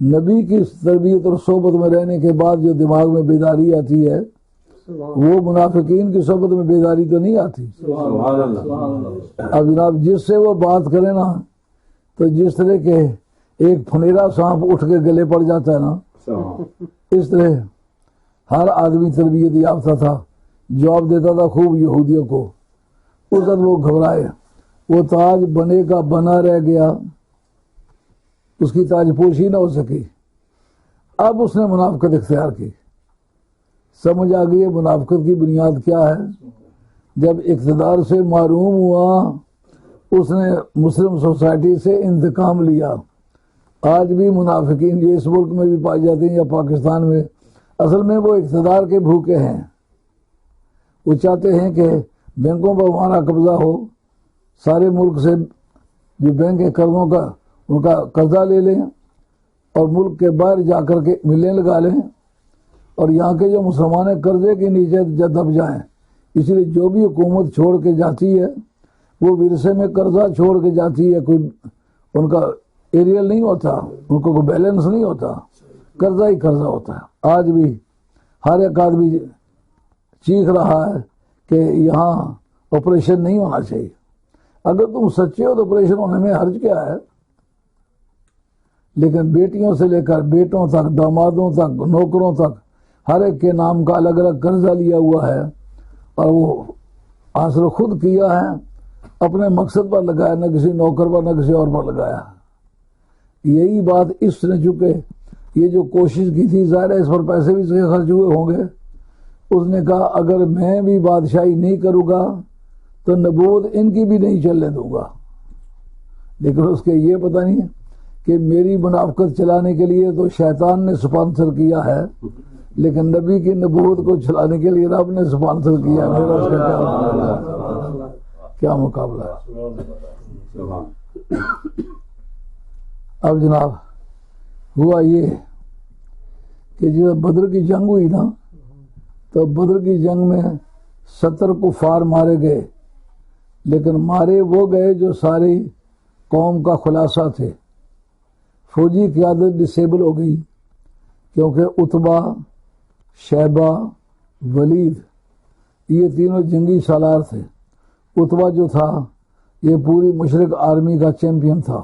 نبی کی تربیت اور صحبت میں رہنے کے بعد جو دماغ میں بیداری آتی ہے وہ منافقین کی صحبت میں بیداری تو نہیں آتی۔ اب جناب جس سے وہ بات کرے نا، تو جس طرح کے ایک پھنیرا سانپ اٹھ کے گلے پڑ جاتا ہے نا، اس طرح ہر آدمی تربیت یافتہ تھا، جواب دیتا تھا خوب یہودیوں کو۔ اس وقت وہ گھبرائے، وہ تاج بنے کا بنا رہ گیا، اس کی تاج پوشی نہ ہو سکی۔ اب اس نے منافقت اختیار کی۔ سمجھ آ گئی منافقت کی بنیاد کیا ہے۔ جب اقتدار سے محروم ہوا، اس نے مسلم سوسائٹی سے انتقام لیا۔ آج بھی منافقین جو اس ملک میں بھی پائے جاتے ہیں یا پاکستان میں، اصل میں وہ اقتدار کے بھوکے ہیں۔ وہ چاہتے ہیں کہ بینکوں پر ہمارا قبضہ ہو، سارے ملک سے جو بینک کے قرضوں کا ان کا قرضہ لے لیں اور ملک کے باہر جا کر کے ملیں لگا لیں، اور یہاں کے جو مسلمان قرضے کے نیچے دب جائیں۔ اس لیے جو بھی حکومت چھوڑ کے جاتی ہے وہ ورثے میں قرضہ چھوڑ کے جاتی ہے، کوئی ان کا ایریل نہیں ہوتا، ان کو کوئی بیلنس نہیں ہوتا، قرضہ ہی قرضہ ہوتا ہے۔ آج بھی ہر ایک آدمی چیخ رہا ہے کہ یہاں آپریشن نہیں ہونا چاہیے۔ اگر تم سچے ہو تو آپریشن ہونے میں حرج کیا ہے؟ لیکن بیٹیوں سے لے کر بیٹوں تک، دامادوں تک، نوکروں تک ہر ایک کے نام کا الگ الگ قرضہ لیا ہوا ہے، اور وہ حاصل خود کیا ہے، اپنے مقصد پر لگایا، نہ کسی نوکر پر نہ کسی اور پر لگایا۔ یہی بات اس نے چونکہ یہ جو کوشش کی تھی، ظاہر ہے اس پر پیسے بھی خرچ ہوئے ہوں گے، اس نے کہا اگر میں بھی بادشاہی نہیں کروں گا تو نبوت ان کی بھی نہیں چلنے دوں گا۔ لیکن اس کے یہ پتہ نہیں ہے کہ میری منافقت چلانے کے لیے تو شیطان نے سپانسر کیا ہے، لیکن نبی کی نبوت کو چلانے کے لیے رب نے سپانسر کیا ہے۔ میرا اس کا کیا مقابلہ ہے؟ اب جناب ہوا یہ کہ جب بدر کی جنگ ہوئی نا، تو بدر کی جنگ میں 70 کفار مارے گئے، لیکن مارے وہ گئے جو ساری قوم کا خلاصہ تھے۔ فوجی قیادت ڈسیبل ہو گئی، کیونکہ عتبہ، شیبہ، ولید یہ تینوں جنگی سالار تھے۔ عتبہ جو تھا یہ پوری مشرق آرمی کا چیمپئن تھا،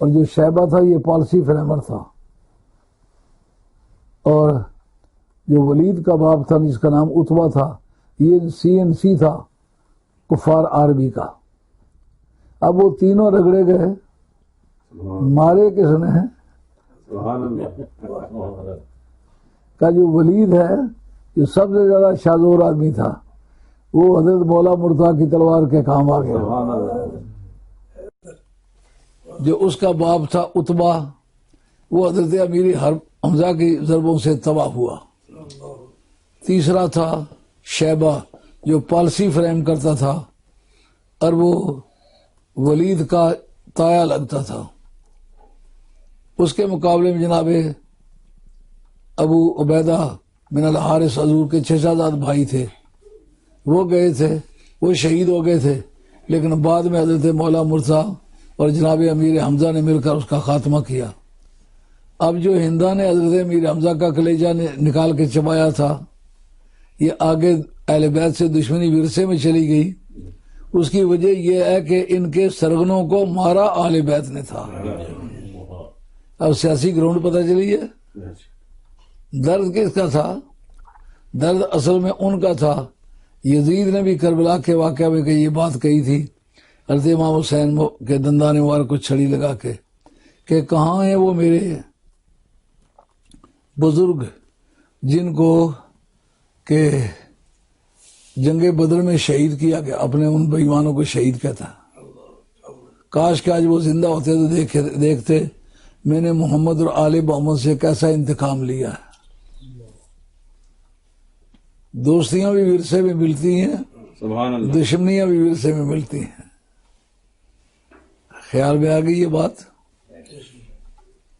اور جو شیبہ تھا یہ پالیسی فریمر تھا، اور جو ولید کا باپ تھا جس کا نام عتبہ تھا یہ CNC تھا، کفار آرمی کا۔ اب وہ تینوں رگڑے گئے، مارے کس نے؟ کا جو ولید ہے جو سب سے زیادہ شاذور آدمی تھا، وہ حضرت مولا مرتضیٰ کی تلوار کے کام آ گیا۔ جو اس کا باپ تھا عتبہ، وہ حضرت امیر حرب حمزہ کی ضربوں سے تباہ ہوا۔ تیسرا تھا شیبہ جو پالیسی فریم کرتا تھا، اور وہ ولید کا تایا لگتا تھا۔ اس کے مقابلے میں جناب ابو عبیدہ بن الحارث حضور کے چچا زاد بھائی تھے، وہ گئے تھے، وہ شہید ہو گئے تھے، لیکن بعد میں حضرت مولا مرتضیٰ اور جناب امیر حمزہ نے مل کر اس کا خاتمہ کیا۔ اب جو ہندا نے حضرت امیر حمزہ کا کلیجہ نکال کے چبایا تھا، یہ آگے اہل بیت سے دشمنی ورثے میں چلی گئی۔ اس کی وجہ یہ ہے کہ ان کے سرغنوں کو مارا اہل بیت نے تھا۔ اب سیاسی گراؤنڈ پتہ چلی ہے۔ درد کس کا تھا؟ درد اصل میں ان کا تھا۔ یزید نے بھی کربلا کے واقعہ میں یہ بات کہی تھی حضرت امام حسین کے دندان مبارک کو چھڑی لگا کے کہ کہاں ہیں وہ میرے بزرگ جن کو کہ جنگ بدر میں شہید کیا گیا، اپنے ان بے ایمانوں کو شہید کہتا۔ کاش کہ آج وہ زندہ ہوتے تو دیکھتے میں نے محمد اور آل محمد سے کیسا انتقام لیا ہے۔ دوستیاں بھی ورثے میں ملتی ہیں، سبحان اللہ، دشمنیاں بھی ورثے میں ملتی ہیں۔ خیال میں آ گئی یہ بات؟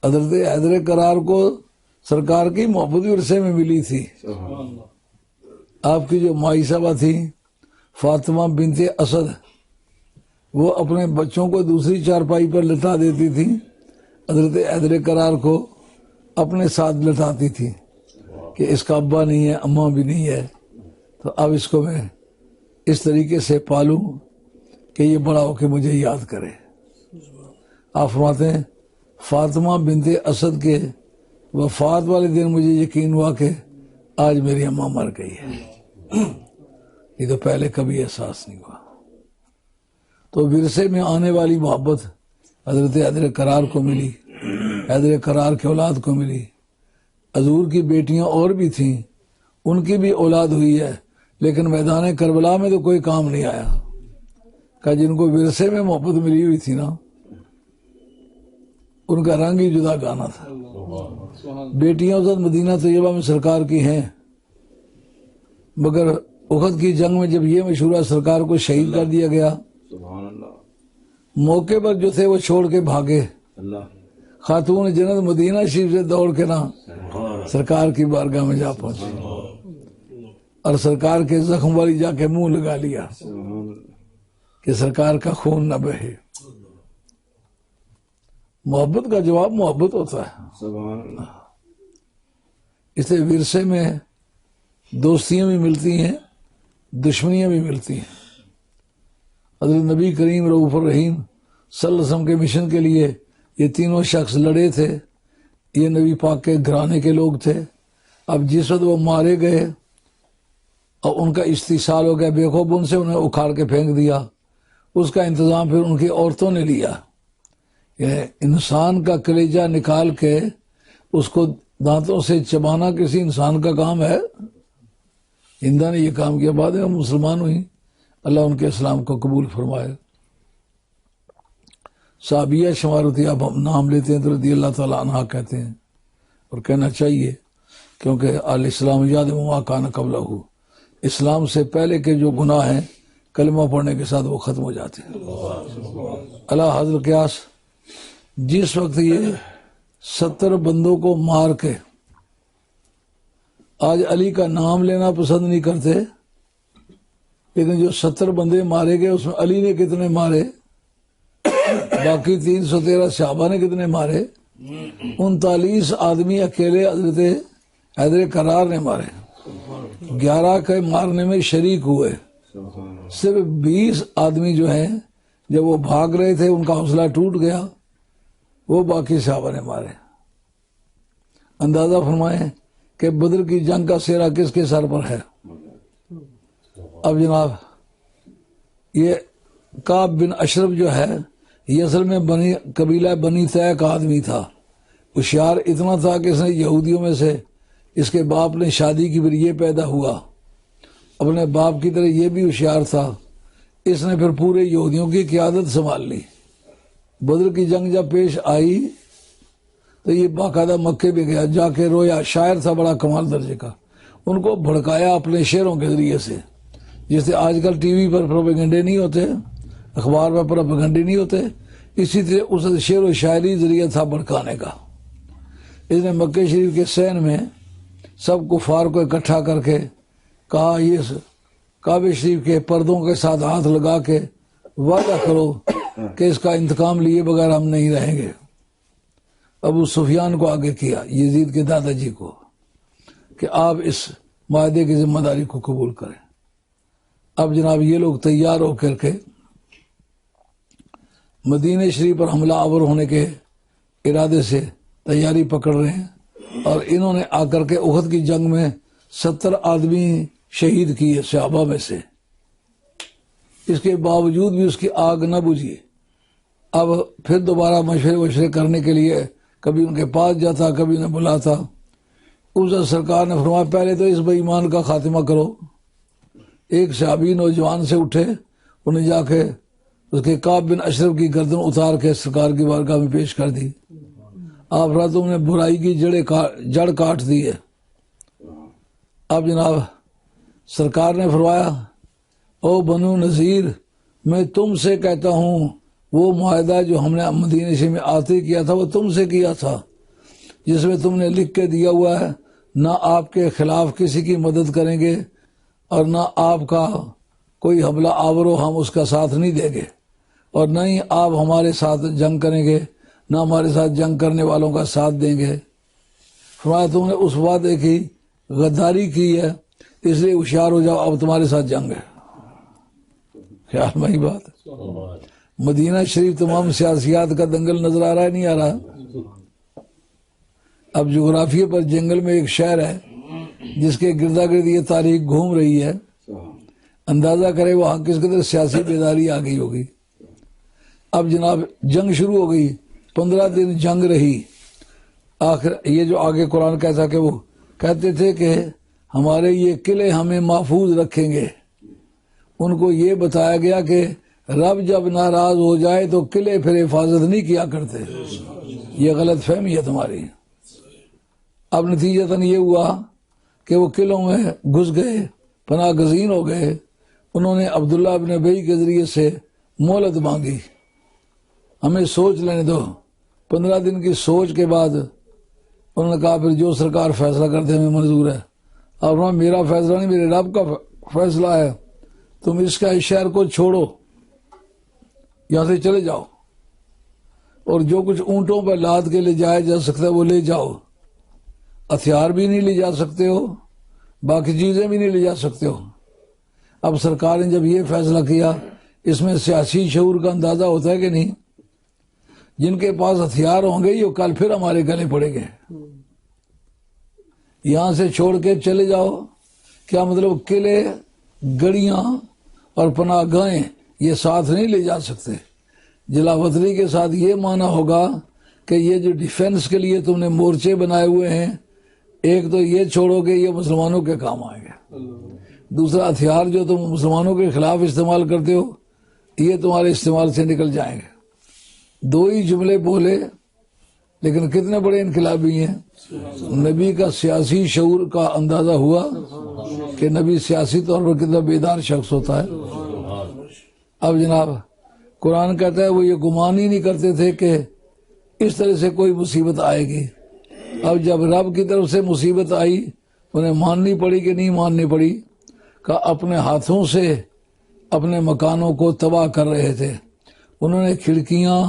حضرت حیدر کرار کو سرکار کی محبت ورثے میں ملی تھی۔ آپ کی جو مائی صاحبہ تھی فاطمہ بنت اسد، وہ اپنے بچوں کو دوسری چارپائی پر لٹا دیتی تھی، حضرت حیدر کرار کو اپنے ساتھ لٹاتی تھی کہ اس کا ابا نہیں ہے، اماں بھی نہیں ہے، تو اب اس کو میں اس طریقے سے پالوں کہ یہ بڑا ہو کے مجھے یاد کرے۔ آپ فرماتے ہیں فاطمہ بنت اسد کے وفات والے دن مجھے یقین ہوا کہ آج میری اماں مر گئی ہے، یہ تو پہلے کبھی احساس نہیں ہوا۔ تو ورثے میں آنے والی محبت حضرت حیدر کرار کو ملی، حیدر کرار کی اولاد کو ملی۔ حضور کی بیٹیاں اور بھی تھیں، ان کی بھی اولاد ہوئی ہے، لیکن میدان کربلا میں تو کوئی کام نہیں آیا۔ کہ جن کو ورثے میں محبت ملی ہوئی تھی نا، ان کا رنگ ہی جدا گانا تھا۔ بیٹیاں اس وقت مدینہ طیبہ میں سرکار کی ہیں، مگر احد کی جنگ میں جب یہ مشورہ سرکار کو شہید کر دیا گیا، سبحان اللہ، موقع پر جو تھے وہ چھوڑ کے بھاگے۔ اللہ، خاتون جنت مدینہ شریف سے دوڑ کے نا سرکار کی بارگاہ میں جا پہنچی، اور سرکار کے زخم والی جا کے منہ لگا لیا کہ سرکار کا خون نہ بہے۔ محبت کا جواب محبت ہوتا ہے۔ سبحان اللہ، اس لیے ورثے میں دوستیاں بھی ملتی ہیں، دشمنیاں بھی ملتی ہیں۔ حضرت نبی کریم رؤوف الرحیم صلی اللہ علیہ وسلم کے مشن کے لیے یہ تینوں شخص لڑے تھے، یہ نبی پاک کے گھرانے کے لوگ تھے۔ اب جس وقت وہ مارے گئے اور ان کا استحصال ہو گیا، بے خوب ان سے انہیں اکھاڑ کے پھینک دیا، اس کا انتظام پھر ان کی عورتوں نے لیا۔ یہ انسان کا کلیجہ نکال کے اس کو دانتوں سے چبانا کسی انسان کا کام ہے؟ ہندا نے یہ کام کیا، بعد میں مسلمان ہوئی، اللہ ان کے اسلام کو قبول فرمائے۔ صحابیہ شمار ہوتی ہے، اب ہم نام لیتے ہیں تو رضی اللہ تعالیٰ عنہ کہتے ہیں، اور کہنا چاہیے کیونکہ الاسلام یادم ما کان قبلہ، اسلام سے پہلے کے جو گناہ ہیں کلمہ پڑھنے کے ساتھ وہ ختم ہو جاتے ہیں۔ اللہ حضرت قیاس جس وقت یہ 70 بندوں کو مار کے آج علی کا نام لینا پسند نہیں کرتے، لیکن جو 70 بندے مارے گئے اس میں علی نے کتنے مارے، باقی 313 صحابہ نے کتنے مارے، 39 آدمی اکیلے حضرت حیدر کرار نے مارے، 11 کے مارنے میں شریک ہوئے، صرف 20 آدمی جو ہیں جب وہ بھاگ رہے تھے ان کا حوصلہ ٹوٹ گیا، وہ باقی صحابہ نے مارے۔ اندازہ فرمائیں کہ بدر کی جنگ کا سہرا کس کے سر پر ہے۔ اب جناب یہ کعب بن اشرف جو ہے یہ اصل میں قبیلہ بنی طے کا آدمی تھا، ہوشیار اتنا تھا کہ اس نے یہودیوں میں سے اس کے باپ نے شادی کی، پھر یہ پیدا ہوا، اپنے باپ کی طرح یہ بھی ہوشیار تھا، اس نے پھر پورے یہودیوں کی قیادت سنبھال لی۔ بدر کی جنگ جب پیش آئی تو یہ باقاعدہ مکے بھی گیا، جا کے رویا، شاعر تھا بڑا کمال درجے کا، ان کو بھڑکایا اپنے شعروں کے ذریعے سے، جیسے آج کل ٹی وی پر پروپیگنڈے نہیں ہوتے، اخبار پر پروپیگنڈے نہیں ہوتے، اسی طرح اس شعر و شاعری ذریعہ تھا بھڑکانے کا۔ اس نے مکہ شریف کے سین میں سب کفار کو اکٹھا کر کے کہا یہ کعبہ شریف کے پردوں کے ساتھ ہاتھ لگا کے وعدہ کرو کہ اس کا انتقام لیے بغیر ہم نہیں رہیں گے۔ ابو سفیان کو آگے کیا، یزید کے دادا جی کو، کہ آپ اس معاہدے کی ذمہ داری کو قبول کریں۔ اب جناب یہ لوگ تیار ہو کر کے مدینہ شریف پر حملہ آور ہونے کے ارادے سے تیاری پکڑ رہے ہیں، اور انہوں نے آ کر کے احد کی جنگ میں 70 آدمی شہید کیے صحابہ میں سے، اس کے باوجود بھی اس کی آگ نہ بجھی۔ اب پھر دوبارہ مشورے کرنے کے لیے کبھی ان کے پاس جاتا، کبھی انہیں بلاتا۔ اس وقت سرکار نے فرمایا پہلے تو اس بے ایمان کا خاتمہ کرو۔ ایک صحابی نوجوان سے اٹھے، انہیں جا کے اس کے کعب بن اشرف کی گردن اتار کے سرکار کی بارگاہ میں پیش کر دی۔ آپ رہا تم نے برائی کی جڑ کاٹ دی ہے۔ اب جناب سرکار نے فرمایا او بنو نذیر، میں تم سے کہتا ہوں وہ معاہدہ جو ہم نے مدینہ سے میں آتے کیا تھا وہ تم سے کیا تھا، جس میں تم نے لکھ کے دیا ہوا ہے نہ آپ کے خلاف کسی کی مدد کریں گے اور نہ آپ کا کوئی حملہ آور ہو ہم اس کا ساتھ نہیں دیں گے، اور نہ ہی آپ ہمارے ساتھ جنگ کریں گے نہ ہمارے ساتھ جنگ کرنے والوں کا ساتھ دیں گے۔ فرمایا تم نے اس وعدے کی غداری کی ہے، اس لیے ہوشیار ہو جاؤ، اب تمہارے ساتھ جنگ ہے۔ خیال میں ہی بات ہے، مدینہ شریف تمام سیاسیات کا دنگل نظر آ رہا ہے، نہیں آ رہا؟ اب جغرافیے پر جنگل میں ایک شہر ہے جس کے گردا گرد یہ تاریخ گھوم رہی ہے، اندازہ کرے وہاں کس قدر سیاسی بیداری آ گئی ہوگی۔ اب جناب جنگ شروع ہو گئی، 15 دن جنگ رہی۔ آخر یہ جو آگے قرآن کہتا کہ وہ کہتے تھے کہ ہمارے یہ قلعے ہمیں محفوظ رکھیں گے، ان کو یہ بتایا گیا کہ رب جب ناراض ہو جائے تو قلعے پھر حفاظت نہیں کیا کرتے، یہ غلط فہمی ہے تمہاری۔ اب نتیجتاً یہ ہوا کہ وہ قلعوں میں گھس گئے، پناہ گزین ہو گئے۔ انہوں نے عبداللہ ابن ابی کے ذریعے سے مہلت مانگی، ہمیں سوچ لینے دو۔ 15 دن کی سوچ کے بعد انہوں نے کہا پھر جو سرکار فیصلہ کرتے ہمیں منظور ہے۔ اور میرا فیصلہ نہیں، میرے رب کا فیصلہ ہے، تم اس کا اس شہر کو چھوڑو، یہاں سے چلے جاؤ، اور جو کچھ اونٹوں پہ لاد کے لے جایا جا سکتا ہے وہ لے جاؤ، ہتھیار بھی نہیں لے جا سکتے ہو، باقی چیزیں بھی نہیں لے جا سکتے ہو۔ اب سرکار نے جب یہ فیصلہ کیا، اس میں سیاسی شعور کا اندازہ ہوتا ہے کہ نہیں؟ جن کے پاس ہتھیار ہوں گے یہ کل پھر ہمارے گلے پڑیں گے. یہاں سے چھوڑ کے چلے جاؤ، کیا مطلب قلعے، گڑیاں اور پناہ گاہیں یہ ساتھ نہیں لے جا سکتے. جلا وطنی کے ساتھ یہ معنی ہوگا کہ یہ جو ڈیفنس کے لیے تم نے مورچے بنائے ہوئے ہیں، ایک تو یہ چھوڑو گے یہ مسلمانوں کے کام آئیں گے، دوسرا ہتھیار جو تم مسلمانوں کے خلاف استعمال کرتے ہو یہ تمہارے استعمال سے نکل جائیں گے. دو ہی جملے بولے لیکن کتنے بڑے انقلابی ہیں. نبی کا سیاسی شعور کا اندازہ ہوا کہ نبی سیاسی طور پر کتنا بیدار شخص ہوتا ہے. اب جناب قرآن کہتا ہے وہ یہ گمان ہی نہیں کرتے تھے کہ اس طرح سے کوئی مصیبت آئے گی. اب جب رب کی طرف سے مصیبت آئی انہیں ماننی پڑی کہ نہیں ماننی پڑی؟ کہ اپنے ہاتھوں سے اپنے مکانوں کو تباہ کر رہے تھے. انہوں نے کھڑکیاں،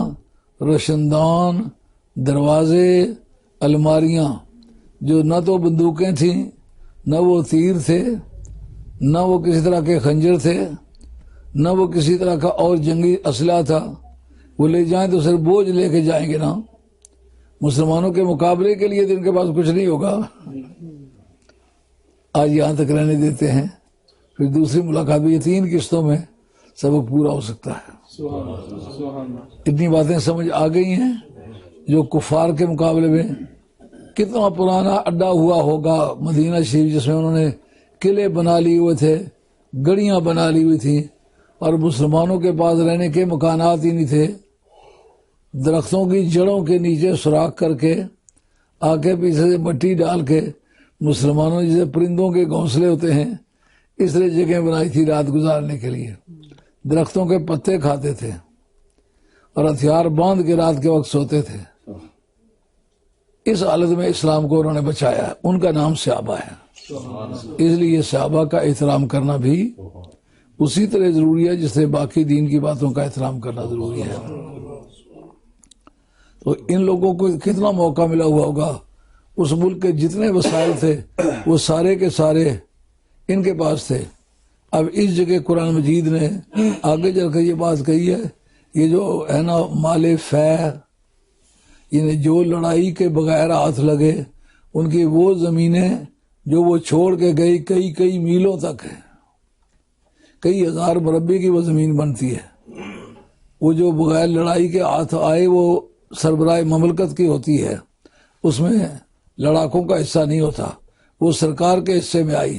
روشندان، دروازے، الماریاں جو نہ تو بندوقیں تھیں، نہ وہ تیر تھے، نہ وہ کسی طرح کے خنجر تھے، نہ وہ کسی طرح کا اور جنگی اسلحہ تھا، وہ لے جائیں تو صرف بوجھ لے کے جائیں گے نا. مسلمانوں کے مقابلے کے لیے تو ان کے پاس کچھ نہیں ہوگا. آج یہاں تک رہنے دیتے ہیں، پھر دوسری ملاقات بھی 3 قسطوں میں سبق پورا ہو سکتا ہے. اتنی باتیں سمجھ آ گئی ہیں جو کفار کے مقابلے میں کتنا پرانا اڈا ہوا ہوگا مدینہ شریف، جس میں انہوں نے قلعے بنا لیے ہوئے تھے، گڑیاں بنا لی ہوئی تھیں، اور مسلمانوں کے پاس رہنے کے مکانات ہی نہیں تھے. درختوں کی جڑوں کے نیچے سوراخ کر کے آگے پیچھے سے مٹی ڈال کے مسلمانوں جیسے پرندوں کے گھونسلے ہوتے ہیں اس طرح جگہیں بنائی تھی رات گزارنے کے لیے. درختوں کے پتے کھاتے تھے اور ہتھیار باندھ کے رات کے وقت سوتے تھے. اس حالت میں اسلام کو انہوں نے بچایا. ان کا نام صحابہ ہے. اس لیے صحابہ کا احترام کرنا بھی اسی طرح ضروری ہے جس سے باقی دین کی باتوں کا احترام کرنا ضروری ہے. تو ان لوگوں کو کتنا موقع ملا ہوا ہوگا. اس ملک کے جتنے وسائل تھے وہ سارے کے سارے ان کے پاس تھے. اب اس جگہ قرآن مجید نے آگے چل کر یہ بات کہی ہے، یہ جو ہے نا مال فہ، یعنی جو لڑائی کے بغیر ہاتھ لگے ان کی وہ زمینیں جو وہ چھوڑ کے گئی کئی میلوں تک ہے، کئی ہزار مربع کی وہ زمین بنتی ہے. وہ جو بغیر لڑائی کے ہاتھ آئے وہ سربراہ مملکت کی ہوتی ہے، اس میں لڑاکوں کا حصہ نہیں ہوتا، وہ سرکار کے حصے میں آئی.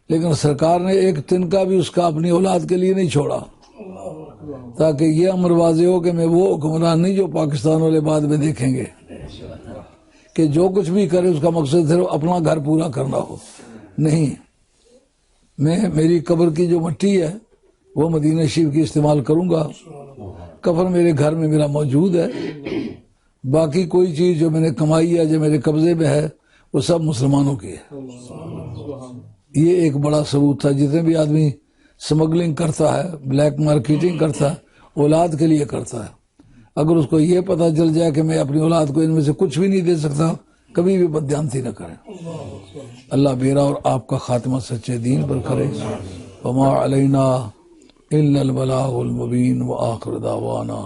لیکن سرکار نے ایک تنکا بھی اس کا اپنی اولاد کے لیے نہیں چھوڑا، تاکہ یہ امر واضح ہو کہ میں وہ حکمران نہیں جو پاکستان والے بعد میں دیکھیں گے کہ جو کچھ بھی کرے اس کا مقصد صرف اپنا گھر پورا کرنا ہو. نہیں، میں میری قبر کی جو مٹی ہے وہ مدینہ شریف کی استعمال کروں گا. کفن میرے گھر میں میرا موجود ہے. باقی کوئی چیز جو میں نے کمائی ہے جو میرے قبضے میں ہے وہ سب مسلمانوں کی ہے. یہ ایک بڑا ثبوت تھا. جتنے بھی آدمی سمگلنگ کرتا ہے، بلیک مارکیٹنگ کرتا ہے، اولاد کے لیے کرتا ہے، اگر اس کو یہ پتہ چل جائے کہ میں اپنی اولاد کو ان میں سے کچھ بھی نہیں دے سکتا، کبھی بھی بددیانتی نہ کریں. اللہ میرا اور آپ کا خاتمہ سچے دین پر کرے. وما علینا الا البلاغ المبین وآخر دعوانا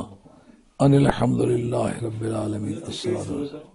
ان الحمد للہ رب العالمین. السلام علیکم.